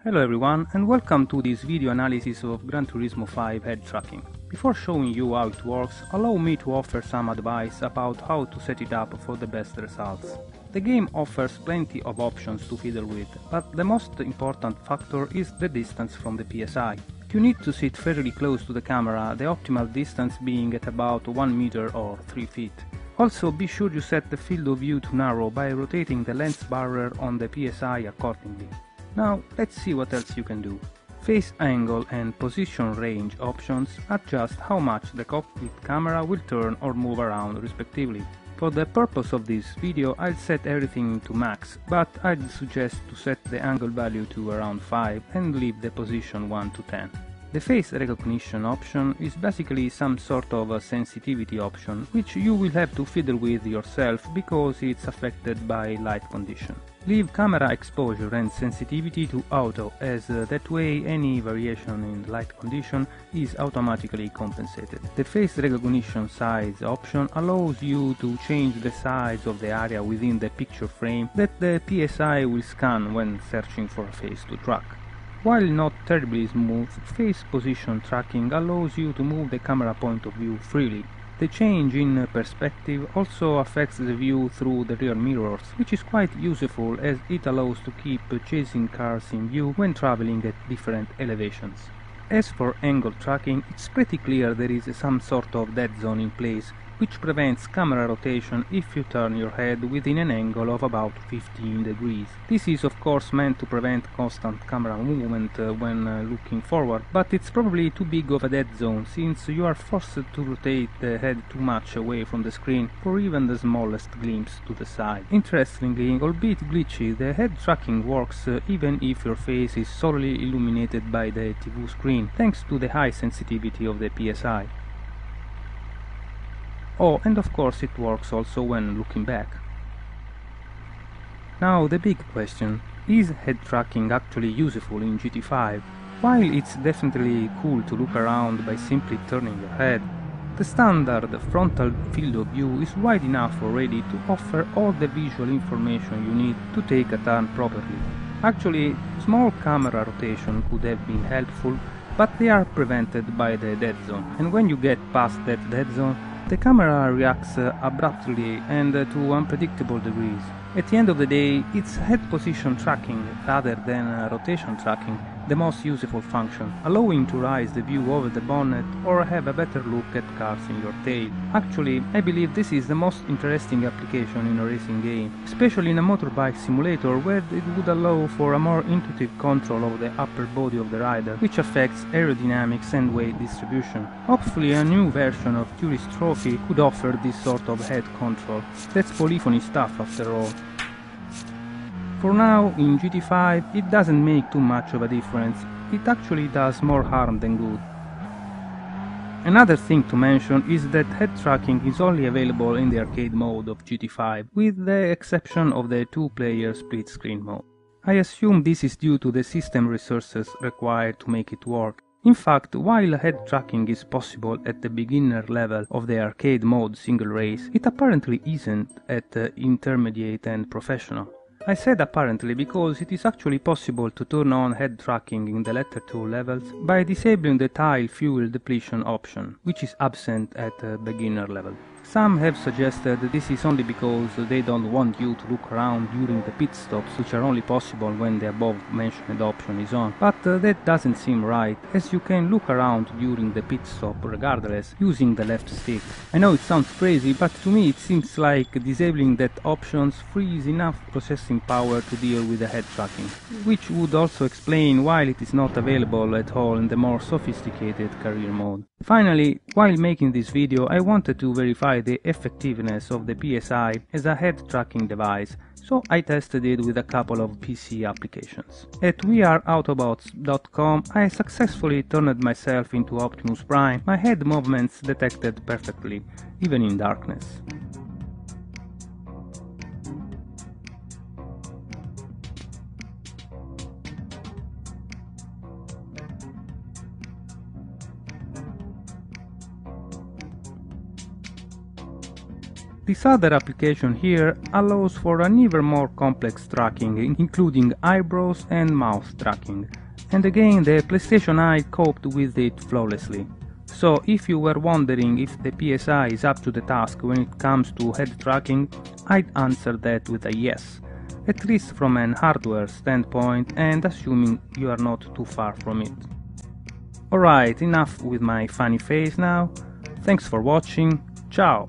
Hello everyone and welcome to this video analysis of Gran Turismo 5 head tracking. Before showing you how it works, allow me to offer some advice about how to set it up for the best results. The game offers plenty of options to fiddle with, but the most important factor is the distance from the PSI. You need to sit fairly close to the camera, the optimal distance being at about 1 meter or 3 feet. Also, be sure you set the field of view to narrow by rotating the lens barrier on the PSI accordingly. Now, let's see what else you can do. Face angle and position range options adjust how much the cockpit camera will turn or move around respectively. For the purpose of this video, I'll set everything to max, but I'd suggest to set the angle value to around 5 and leave the position 1 to 10. The face recognition option is basically some sort of a sensitivity option, which you will have to fiddle with yourself because it's affected by light condition. Leave camera exposure and sensitivity to auto, as that way any variation in light condition is automatically compensated. The face recognition size option allows you to change the size of the area within the picture frame that the PSI will scan when searching for a face to track. While not terribly smooth, face position tracking allows you to move the camera point of view freely. The change in perspective also affects the view through the rear mirrors, which is quite useful as it allows to keep chasing cars in view when traveling at different elevations. As for angle tracking, it's pretty clear there is some sort of dead zone in place, which prevents camera rotation if you turn your head within an angle of about 15 degrees. This is of course meant to prevent constant camera movement when looking forward, but it's probably too big of a dead zone since you are forced to rotate the head too much away from the screen for even the smallest glimpse to the side. Interestingly, albeit glitchy, the head tracking works even if your face is solely illuminated by the TV screen, thanks to the high sensitivity of the PSI. Oh, and of course it works also when looking back. Now the big question, is head tracking actually useful in GT5? While it's definitely cool to look around by simply turning your head, the standard frontal field of view is wide enough already to offer all the visual information you need to take a turn properly. Actually, small camera rotation could have been helpful, but they are prevented by the dead zone, and when you get past that dead zone, the camera reacts abruptly and to unpredictable degrees. At the end of the day, it's head position tracking rather than rotation tracking the most useful function, allowing to raise the view over the bonnet or have a better look at cars in your tail. Actually, I believe this is the most interesting application in a racing game, especially in a motorbike simulator where it would allow for a more intuitive control of the upper body of the rider, which affects aerodynamics and weight distribution. Hopefully a new version of Turismo Trophy could offer this sort of head control. That's polyphony stuff after all. For now, in GT5, it doesn't make too much of a difference, it actually does more harm than good. Another thing to mention is that head tracking is only available in the arcade mode of GT5, with the exception of the two-player split-screen mode. I assume this is due to the system resources required to make it work. In fact, while head tracking is possible at the beginner level of the arcade mode single race, it apparently isn't at intermediate and professional. I said apparently because it is actually possible to turn on head tracking in the latter two levels by disabling the tile fuel depletion option, which is absent at beginner level. Some have suggested this is only because they don't want you to look around during the pit stops, which are only possible when the above mentioned option is on, but that doesn't seem right, as you can look around during the pit stop regardless, using the left stick. I know it sounds crazy, but to me it seems like disabling that option frees enough processing power to deal with the head tracking, which would also explain why it is not available at all in the more sophisticated career mode. Finally, while making this video, I wanted to verify the effectiveness of the PSI as a head tracking device, so I tested it with a couple of PC applications. At weareautobots.com I successfully turned myself into Optimus Prime. My head movements detected perfectly, even in darkness. This other application here allows for an even more complex tracking, including eyebrows and mouth tracking. And again, the PlayStation Eye coped with it flawlessly. So if you were wondering if the PSI is up to the task when it comes to head tracking, I'd answer that with a yes, at least from an hardware standpoint and assuming you are not too far from it. Alright, enough with my funny face now. Thanks for watching, ciao!